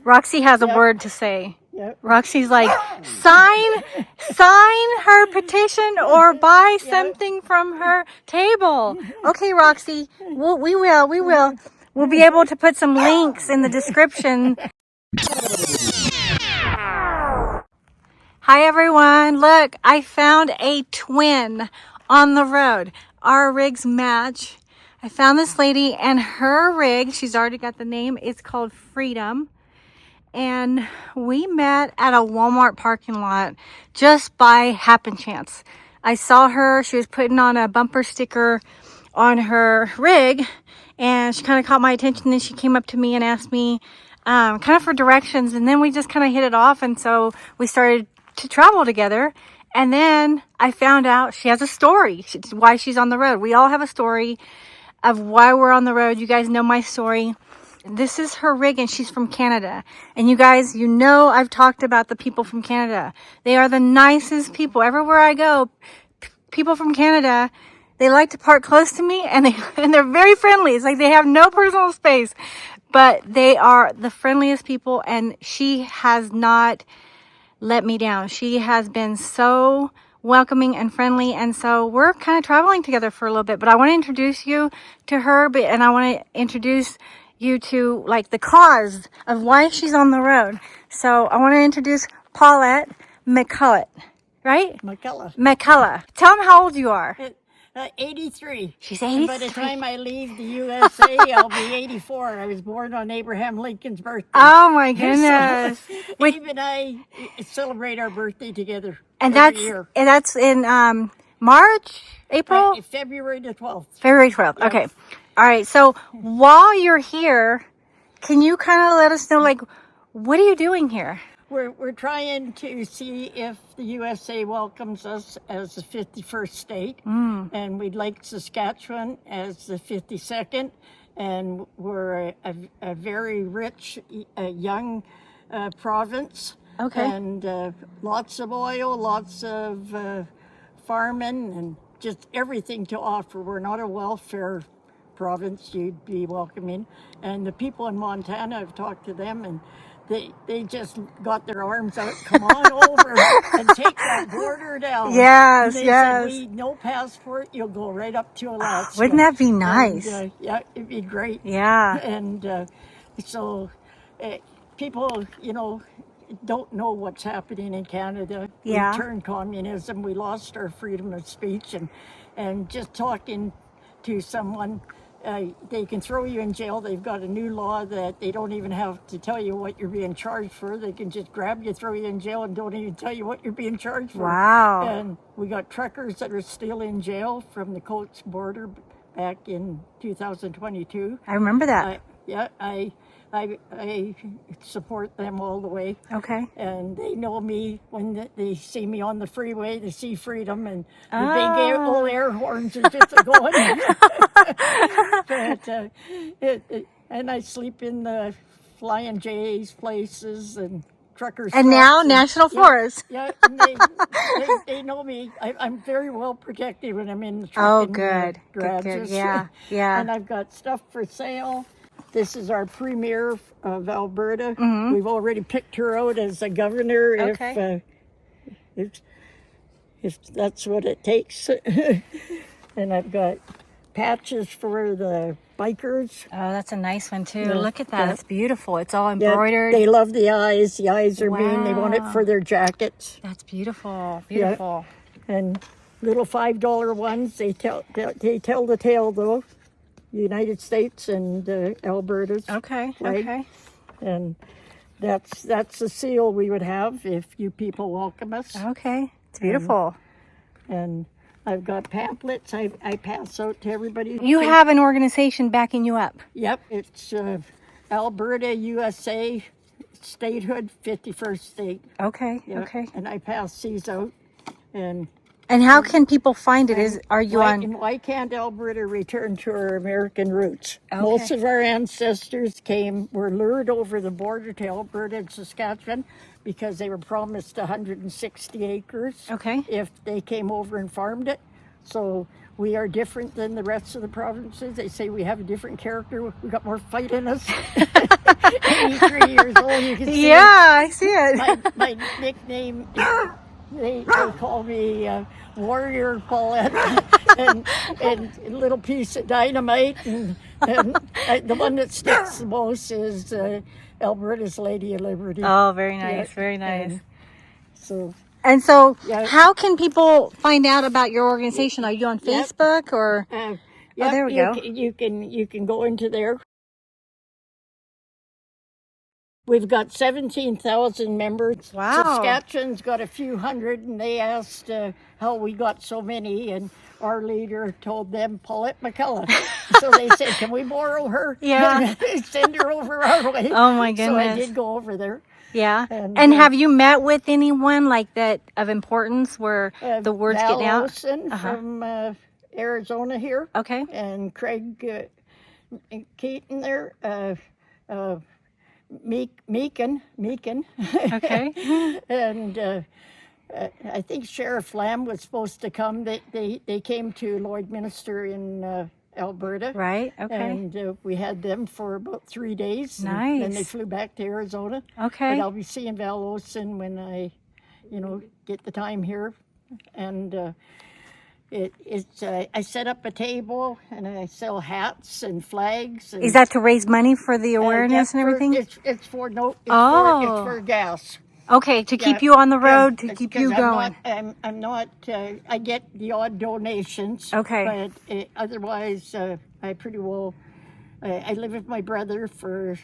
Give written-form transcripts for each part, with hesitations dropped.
Roxy has a word to say. Yep. Roxy's like, sign her petition or buy something from her table. Okay, Roxy, we will. We'll be able to put some links in the description. Hi everyone, look, I found a twin on the road. Our rigs match. I found this lady and her rig, she's already got the name, it's called Freedom. And we met at a Walmart parking lot just by happen chance. I saw her, she was putting on a bumper sticker on her rig and she kind of caught my attention. Then she came up to me and asked me kind of for directions, and then we just kind of hit it off, and so we started to travel together. And then I found out she has a story why she's on the road. We all have a story of why we're on the road. You guys know my story. This is her rig and she's from Canada. And you guys, you know I've talked about the people from Canada. They are the nicest people. Everywhere I go, people from Canada, they like to park close to me, and they're very friendly. It's like they have no personal space, but they are the friendliest people, and she has not let me down. She has been so welcoming and friendly, and so we're kind of traveling together for a little bit. But I want to introduce you to her, and I want to introduce you to like the cause of why she's on the road. So I want to introduce Paulette McCollugh, right? McCollugh. Tell them how old you are. 83. She's 83. And by the time I leave the USA, I'll be 84. I was born on Abraham Lincoln's birthday. Oh my goodness. So, Abe and I celebrate our birthday together and every year. And that's in March, April? February the 12th. February 12th. Yep. Okay. All right. So while you're here, can you kind of let us know, like, what are you doing here? We're trying to see if the USA welcomes us as the 51st state, and we'd like Saskatchewan as the 52nd, and we're a very rich, young province. Okay. And lots of oil, lots of farming, and just everything to offer. We're not a welfare province you'd be welcoming. And the people in Montana, I've talked to them, and they just got their arms out. Come on over and take that border down. Yes, and they said, we no passport, you'll go right up to Alaska. Wouldn't that be nice? And, yeah, it'd be great. Yeah. And so people, don't know what's happening in Canada. Yeah. We turned communism. We lost our freedom of speech, and just talking to someone. They can throw you in jail. They've got a new law that they don't even have to tell you what you're being charged for. They can just grab you, throw you in jail, and don't even tell you what you're being charged for. Wow. And we got truckers that are still in jail from the Coates border back in 2022. I remember that. I support them all the way. Okay. And they know me when they see me on the freeway. They see Freedom, and the big old air horns are just going. And I sleep in the Flying J's places and truckers. And now National Forest. Yeah, and they know me. I'm very well protected when I'm in the truck. Oh, good. Garages. Good. Yeah. And I've got stuff for sale. This is our premier of Alberta. Mm-hmm. We've already picked her out as a governor. Okay. If that's what it takes. And I've got patches for the bikers. Oh, that's a nice one too. Yeah. Look at that. It's beautiful. It's all embroidered. Yeah, they love the eyes. The eyes are mean. They want it for their jackets. That's beautiful. Beautiful. Yeah. And little $5 ones. They tell the tale though. United States and Alberta's. Okay. Right? Okay. And that's the seal we would have if you people welcome us. Okay. It's beautiful. And I've got pamphlets I pass out to everybody. You have an organization backing you up. Yep. It's Alberta, USA, Statehood, 51st state. Okay. Yep. Okay. And I pass these out. And how can people find it? Why can't Alberta return to our American roots? Okay. Most of our ancestors were lured over the border to Alberta and Saskatchewan because they were promised 160 acres. Okay. If they came over and farmed it. So we are different than the rest of the provinces. They say we have a different character. We got more fight in us. 83 years old, you can see Yeah, it. I see it. My nickname, they call me Warrior Paulette, and Little Piece of Dynamite. And the one that sticks the most is Alberta's Lady of Liberty. Oh, very nice, very nice. And so, yeah. How can people find out about your organization? Are you on Facebook or? Yep, Oh, there we go. You can go into there. We've got 17,000 members. Wow. Saskatchewan's got a few hundred, and they asked how we got so many, and our leader told them Paulette McCollugh. So they said, can we borrow her? Yeah. Send her over our way. Oh my goodness. So I did go over there. Yeah. And have you met with anyone like that of importance where the word's getting out? Olson from Arizona here. Okay. And Craig Keaton there. Meekin. Okay. And I think Sheriff Lamb was supposed to come. They came to Lloydminster in Alberta. Right, okay. And we had them for about 3 days. Nice. And then they flew back to Arizona. Okay. But I'll be seeing Val Olson when I, get the time here. And I set up a table and I sell hats and flags. And, is that to raise money for the awareness and everything? It's for gas. Okay, to keep you on the road, to keep you going. I'm not. I get the odd donations. Okay. But otherwise, I pretty well. I live with my brother for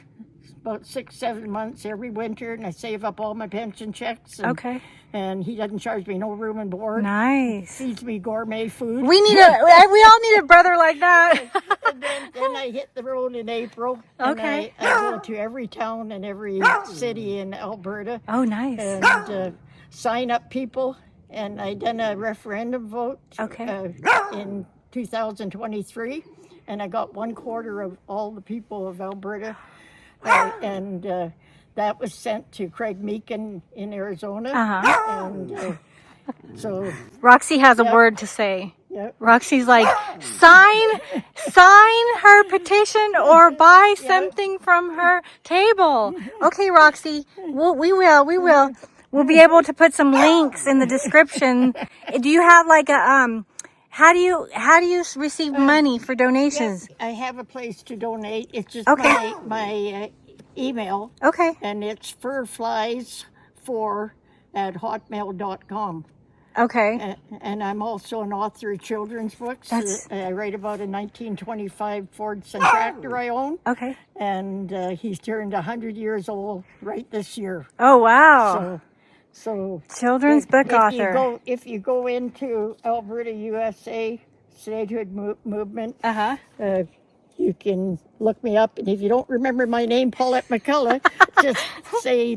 about 6-7 months every winter, and I save up all my pension checks. And, okay. And he doesn't charge me no room and board. Nice. Feeds me gourmet food. We all need a brother like that. And then I hit the road in April. Okay. And I go to every town and every city in Alberta. Oh, nice. And sign up people. And I done a referendum vote in 2023. And I got 1/4 of all the people of Alberta. And that was sent to Craig Meekin in Arizona. And so Roxy has a word to say. Yep. Roxy's like, sign her petition or buy something from her table. Okay, Roxy, we will. We'll be able to put some links in the description. Do you have like a how do you receive money for donations? Yes, I have a place to donate. It's just okay. my email. Okay. And it's furflies4@hotmail.com. Okay. And I'm also an author of children's books. I write about a 1925 Ford tractor I own. Okay. And he's turned 100 years old right this year. Oh, wow. So children's book author. If you go into Alberta, USA, Statehood movement, you can look me up. And if you don't remember my name, Paulette McCollugh, just say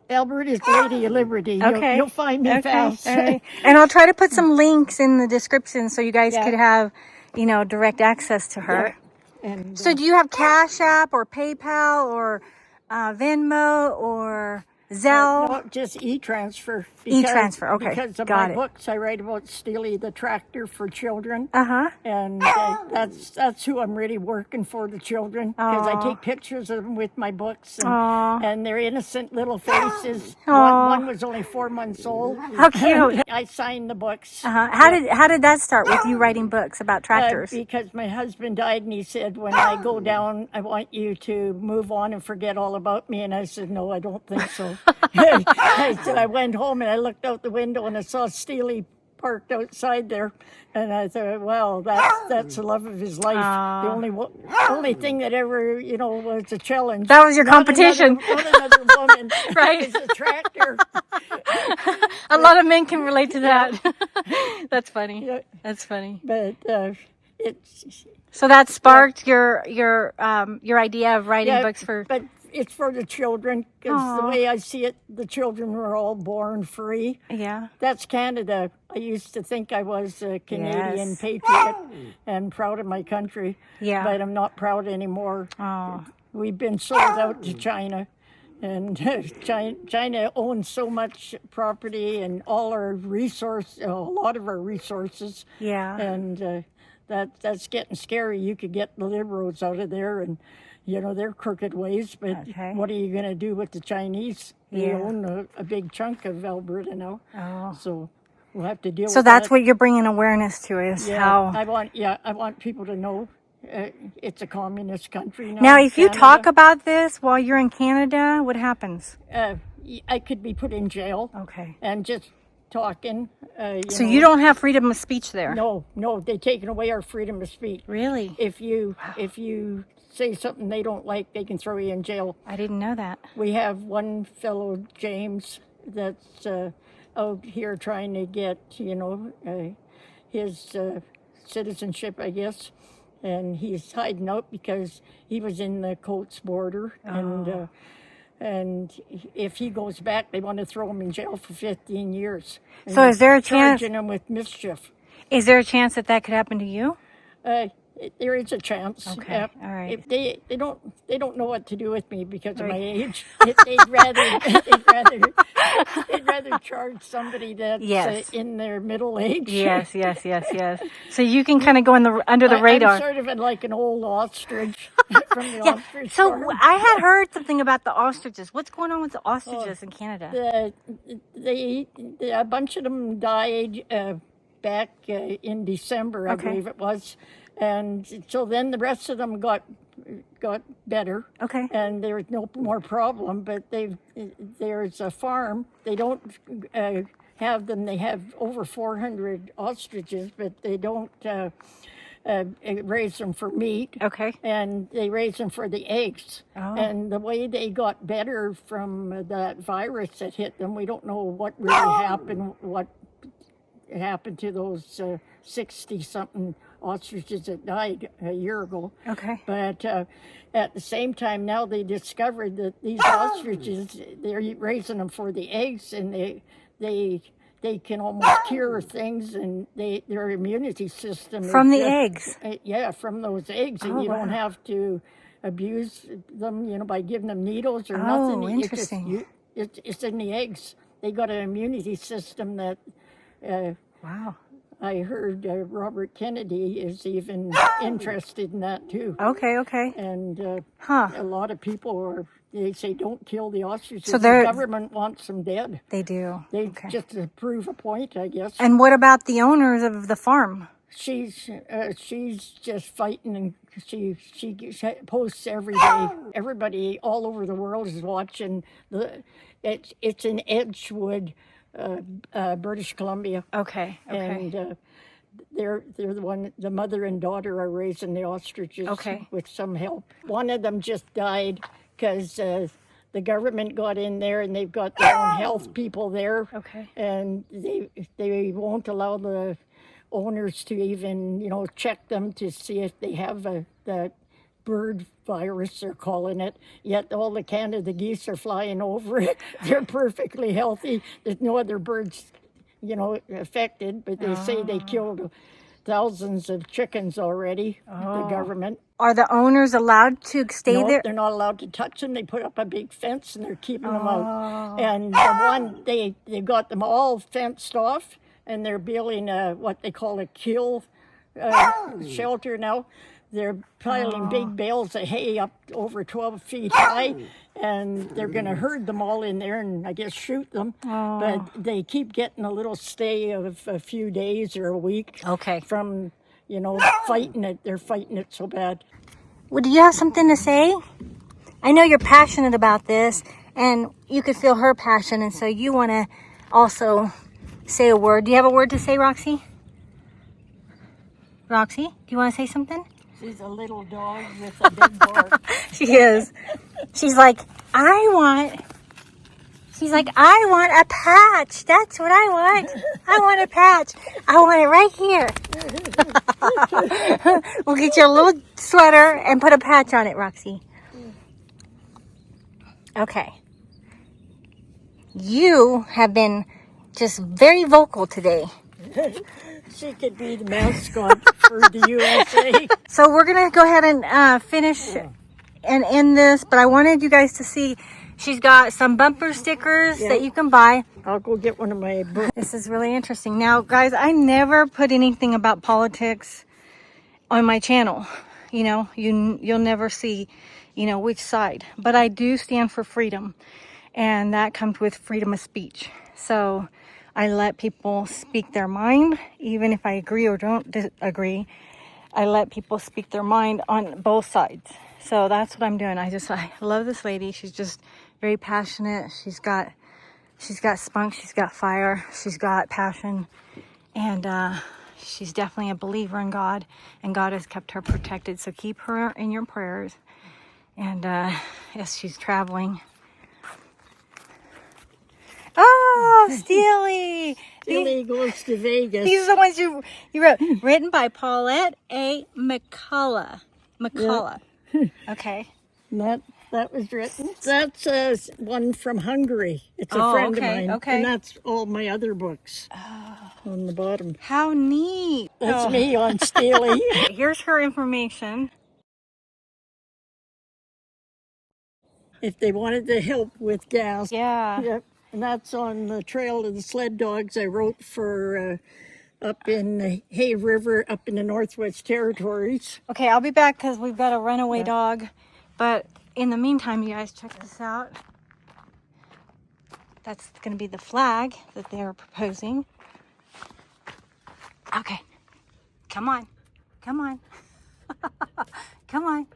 Alberta's Lady of Liberty. Okay. You'll find me fast. All right. And I'll try to put some links in the description so you guys could have, direct access to her. Yeah. And, so do you have Cash App or PayPal or Venmo or Zelle? No, just e-transfer. E-transfer, okay. Because of Got my books, I write about Steely the tractor for children. And that's who I'm really working for, the children. Because I take pictures of them with my books. And they're innocent little faces. One was only 4 months old. How cute. I signed the books. How did that start with you writing books about tractors? Because my husband died and he said, when I go down, I want you to move on and forget all about me. And I said, no, I don't think so. I said, I went home and I looked out the window and I saw Steely parked outside there, and I thought, well, that's the love of his life. The only thing that ever was a challenge. That was your competition. Not another woman, right? It's a tractor. A lot of men can relate to that. That's funny. Yeah. That's funny. But it's so that sparked your idea of writing books for. But it's for the children, because the way I see it, the children were all born free. Yeah. That's Canada. I used to think I was a Canadian patriot and proud of my country. Yeah. But I'm not proud anymore. We've been sold out to China. And China owns so much property and all our a lot of our resources. Yeah. And that's getting scary. You could get the Liberals out of there and, their crooked ways. But Okay. what are you going to do with the Chinese? They Yeah. own a big chunk of Alberta now. Oh. So we'll have to deal with So that. that's what you're bringing awareness to is how. I want people to know it's a communist country now. Now, if you Canada. talk about this while you're in Canada, what happens? I could be put in jail. Okay. And just talking. So you don't have freedom of speech there? No, they've taken away our freedom of speech. Really? If you say something they don't like, they can throw you in jail. I didn't know that. We have one fellow, James, that's out here trying to get, his citizenship, I guess. And he's hiding out because he was in the Coates border. And if he goes back, they want to throw him in jail for 15 years. So is there a chance? Charging him with mischief. Is there a chance that that could happen to you? There is a chance. Okay, all right. If they don't know what to do with me because of my age. They'd rather charge somebody that's in their middle age. Yes. So you can kind of go under the radar. I'm sort of like an old ostrich from the ostrich So farm. I had heard something about the ostriches. What's going on with the ostriches in Canada? A bunch of them died back in December, I believe it was. And so then the rest of them got better. Okay. And there was no more problem. But there's a farm. They don't have them. They have over 400 ostriches, but they don't raise them for meat. Okay. And they raise them for the eggs. Oh. And the way they got better from that virus that hit them, we don't know what really happened, what happened to those 60-something ostriches that died a year ago. Okay. But at the same time, now they discovered that these ostriches, they're raising them for the eggs, and they can almost cure things, and their immunity system from the eggs. eggs. From those eggs, and you don't have to abuse them, by giving them needles or nothing. Oh, interesting. It's in the eggs. They got an immunity system that. Wow. I heard Robert Kennedy is even interested in that too. Okay. And a lot of people they say don't kill the ostriches. So the government wants them dead. They do. Just to prove a point, I guess. And what about the owners of the farm? She's just fighting, and she posts every day. Everybody all over the world is watching. It's in Edgewood, British Columbia. Okay. And they're the mother and daughter are raising the ostriches with some help. One of them just died because the government got in there, and they've got their own health people there. Okay. And they won't allow the owners to even check them to see if they have that bird virus, they're calling it. Yet all the Canada geese are flying over it. They're perfectly healthy. There's no other birds, affected, but they say they killed thousands of chickens already, the government. Are the owners allowed to stay there? They're not allowed to touch them. They put up a big fence, and they're keeping them out. And the one, they got them all fenced off, and they're building what they call a kill shelter now. They're piling big bales of hay up over 12 feet high, and they're going to herd them all in there and I guess shoot them. But they keep getting a little stay of a few days or a week from, fighting it. They're fighting it so bad. Well, do you have something to say? I know you're passionate about this, and you could feel her passion, and so you want to also say a word. Do you have a word to say, Roxy? Roxy, do you want to say something? She's a little dog with a big bark. She is. She's like, I want a patch. That's what I want. I want a patch. I want it right here. We'll get you a little sweater and put a patch on it, Roxy. Okay. You have been just very vocal today. She could be the mascot for the USA. So we're going to go ahead and finish and end this, but I wanted you guys to see She's got some bumper stickers Yeah. that you can buy. I'll go get one of my books. This is really interesting. Now, guys, I never put anything about politics on my channel. You know, you'll never see, you know, which side. But I do stand for freedom. And that comes with freedom of speech. So I let people speak their mind, even if I agree or don't disagree. I let people speak their mind on both sides. So that's what I'm doing. I love this lady. She's just very passionate. She's got spunk. She's got fire. She's got passion. And she's definitely a believer in God. And God has kept her protected. So keep her in your prayers. And yes, she's traveling. Oh, Steely. Steely goes to Vegas. These are the ones you wrote. Written by Paulette McCollugh. McCollugh. Okay. And that was written. That's one from Hungary. It's a Oh, friend okay, of mine. okay. And that's all my other books on the bottom. How neat. That's me on Steely. Here's her information. If they wanted to help with gas. Yeah. Yep. And that's on the Trail of the Sled Dogs I wrote for up in the Hay River, up in the Northwest Territories. Okay, I'll be back because we've got a runaway dog. But in the meantime, you guys, check this out. That's going to be the flag that they're proposing. Okay. Come on. Come on. Come on.